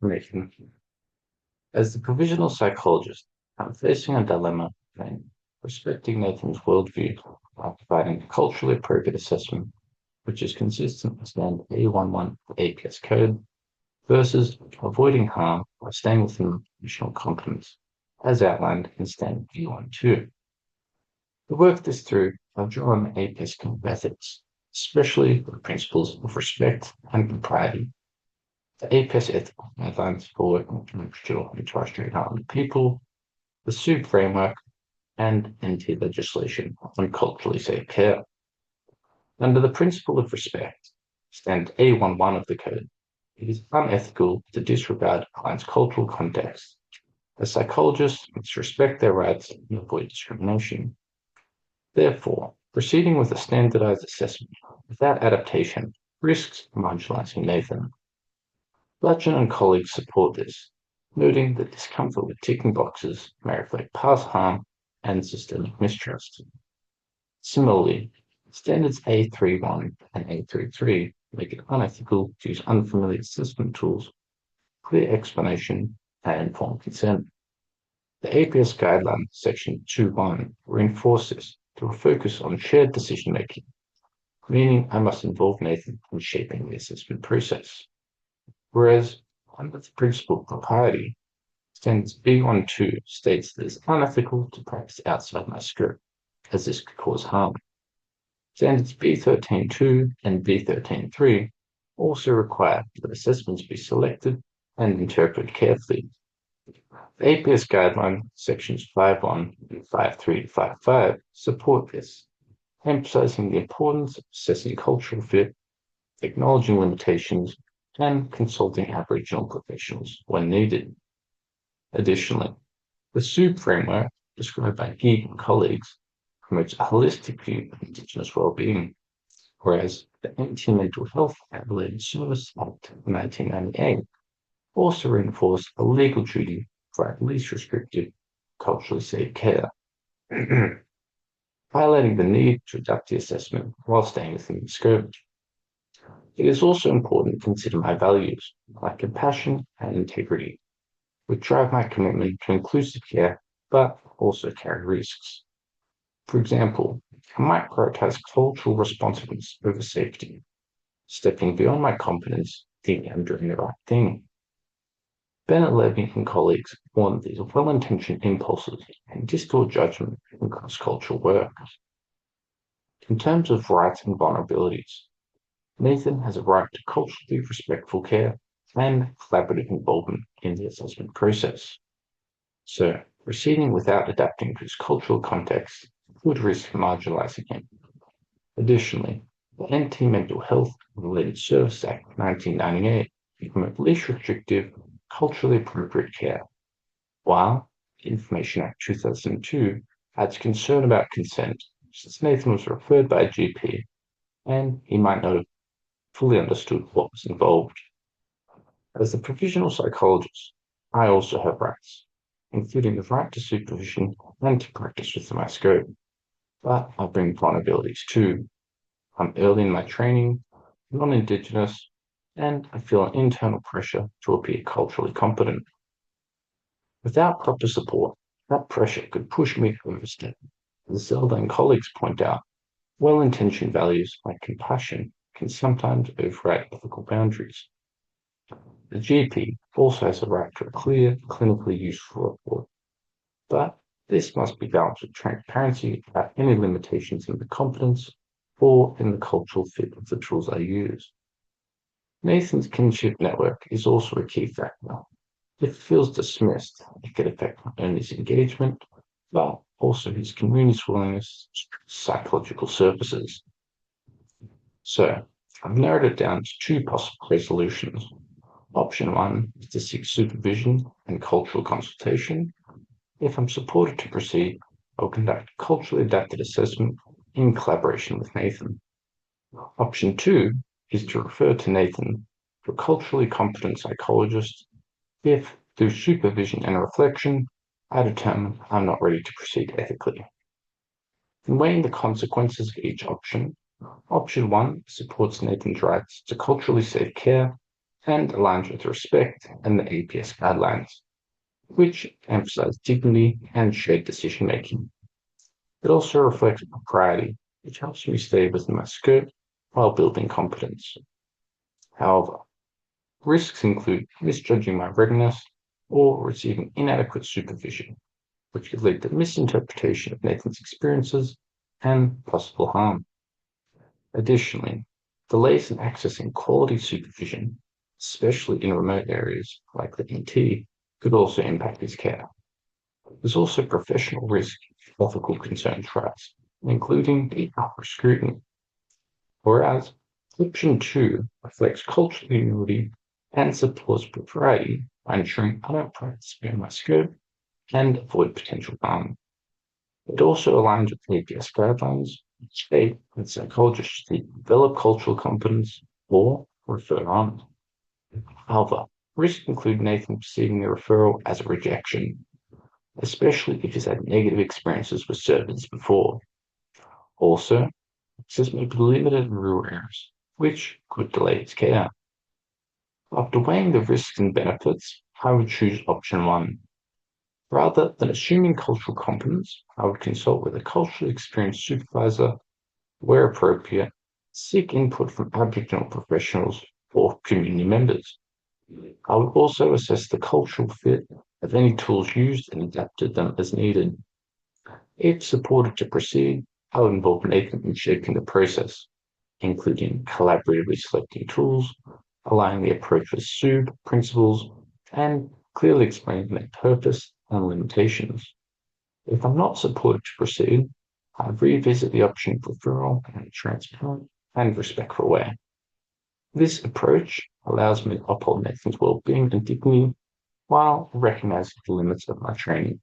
Nathan. As the provisional psychologist, I'm facing a dilemma in respecting Nathan's worldview by providing a culturally appropriate assessment which is consistent with standard A11 APS code versus avoiding harm by staying within professional competence, as outlined in standard B12. To work this through, I've drawn APS code of ethics, especially the principles of respect and propriety. The APS ethical guidelines for working to ensure interest harm to people, the SUB framework, and NT legislation on culturally safe care. Under the principle of respect, standard A11 of the code, it is unethical to disregard a client's cultural context. As psychologists must respect their rights and avoid discrimination. Therefore, proceeding with a standardized assessment without adaptation risks marginalizing Nathan. Bludgeon and colleagues support this, noting that discomfort with ticking boxes may reflect past harm and systemic mistrust. Similarly, standards A31 and A33 make it unethical to use unfamiliar assessment tools, clear explanation, and informed consent. The APS guideline section 2.1 reinforces to focus on shared decision making, meaning I must involve Nathan in shaping the assessment process. Whereas under the principle of propriety, standards B12 states that it's unethical to practice outside my scope, as this could cause harm. Standards B13.2 and B13.3 also require that assessments be selected and interpreted carefully. The APS guideline sections 5.1 and 5.3 to 5.5 support this, emphasizing the importance of assessing cultural fit, acknowledging limitations, and consulting Aboriginal professionals when needed. Additionally, the SUB framework, described by Geek and colleagues, promotes a holistic view of Indigenous well-being, whereas the Anti-Mental Health and Related Service Act of 1998 also reinforced a legal duty for at least restrictive, culturally safe care, highlighting the need to adapt the assessment while staying within the scope. It is also important to consider my values, like compassion and integrity, which drive my commitment to inclusive care, but also carry risks. For example, I might prioritize cultural responsiveness over safety, stepping beyond my competence, thinking I'm doing the right thing. Bennett Levy and colleagues warn these well-intentioned impulses can distort judgment in cross-cultural work. In terms of rights and vulnerabilities, Nathan has a right to culturally respectful care and collaborative involvement in the assessment process. So, proceeding without adapting to his cultural context could risk marginalizing him. Additionally, the Anti-Mental Health and Related Services Act of 1998 promote least restrictive, culturally appropriate care, while the Information Act 2002 adds concern about consent, since Nathan was referred by a GP and he might not have fully understood what was involved. As the provisional psychologist, I also have rights, including the right to supervision and to practice within my scope. But I bring vulnerabilities too. I'm early in my training, non-Indigenous, and I feel an internal pressure to appear culturally competent. Without proper support, that pressure could push me to overstep. As Zelda and colleagues point out, well-intentioned values like compassion can sometimes override ethical boundaries. The GP also has a right to a clear, clinically useful report, but this must be balanced with transparency about any limitations in the competence or in the cultural fit of the tools I use. Nathan's kinship network is also a key factor. If it feels dismissed, it could affect not only his engagement, but also his community's willingness to psychological services. So, I've narrowed it down to two possible resolutions. Option one is to seek supervision and cultural consultation. If I'm supported to proceed, I'll conduct a culturally adapted assessment in collaboration with Nathan. Option two is to refer to Nathan to a culturally competent psychologist if, through supervision and reflection, I determine I'm not ready to proceed ethically. In weighing the consequences of each option, option one supports Nathan's rights to culturally safe care and aligns with respect and the APS guidelines, which emphasize dignity and shared decision making. It also reflects propriety, which helps me stay within my scope while building confidence. However, risks include misjudging my readiness or receiving inadequate supervision, which could lead to misinterpretation of Nathan's experiences and possible harm. Additionally, delays in accessing quality supervision, especially in remote areas like the NT, could also impact his care. There's also professional risk if ethical concerns rise, including the upper scrutiny, whereas option 2 reflects cultural unity and supports propriety by ensuring I don't practice beyond my scope and avoid potential harm. It also aligns with APS guidelines, which state that psychologists should develop cultural competence or refer on. However, risks include Nathan perceiving the referral as a rejection, especially if he's had negative experiences with servants before. Also, access may be limited in rural areas, which could delay his care. After weighing the risks and benefits, I would choose option 1. Rather than assuming cultural competence, I would consult with a culturally experienced supervisor where appropriate, seek input from Aboriginal professionals or community members. I would also assess the cultural fit of any tools used and adapted them as needed. If supported to proceed, I would involve Nathan in shaping the process, including collaboratively selecting tools, aligning the approach with SUB principles, and clearly explaining their purpose and limitations. If I'm not supported to proceed, I revisit the option of referral in a transparent and respectful way. This approach allows me to uphold Nathan's well-being and dignity while recognizing the limits of my training.